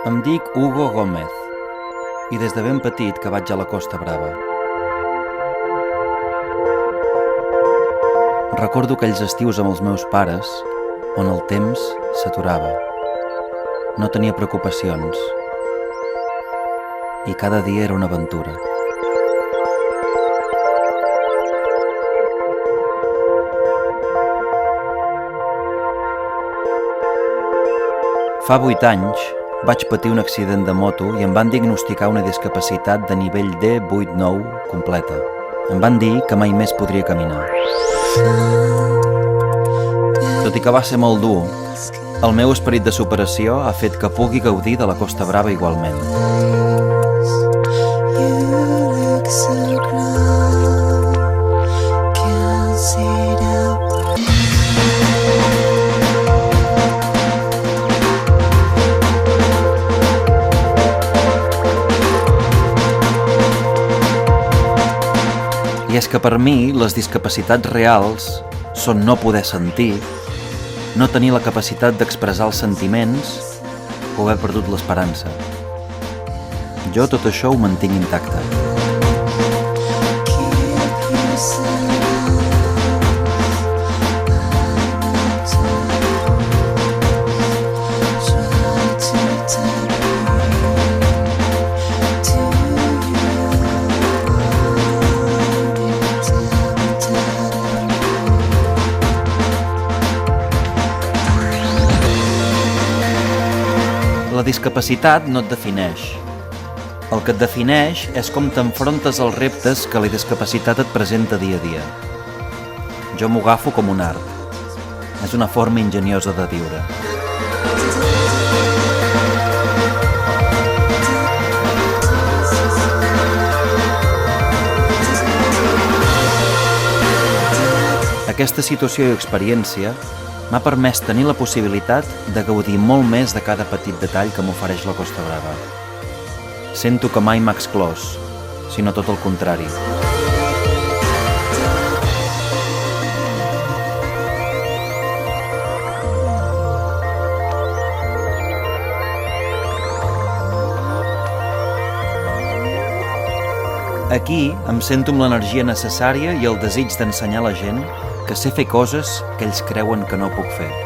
Em dic Hugo Gómez i des de ben petit que vaig a la Costa Brava. Recordo aquells estius amb els meus pares on el temps s'aturava. No tenia preocupacions i cada dia era una aventura. Fa 8 anys vaig patir un accident de moto i em van diagnosticar una discapacitat de nivell D8-9 completa. Em van dir que mai més podria caminar. Tot i que va ser molt dur, el meu esperit de superació ha fet que pugui gaudir de la Costa Brava igualment. I és que per mi les discapacitats reals són no poder sentir, no tenir la capacitat d'expressar els sentiments o haver perdut l'esperança. Jo tot això ho mantinc intacte. La discapacitat no et defineix. El que et defineix és com t'enfrontes als reptes que la discapacitat et presenta dia a dia. Jo m'ho agafo com un art. És una forma enginyosa de viure. Aquesta situació i experiència m'ha permès tenir la possibilitat de gaudir molt més de cada petit detall que m'ofereix la Costa Brava. Sento que mai m'ha exclòs, sinó tot el contrari. Aquí em sento amb l'energia necessària i el desig d'ensenyar a la gent que sé fer coses que ells creuen que no puc fer.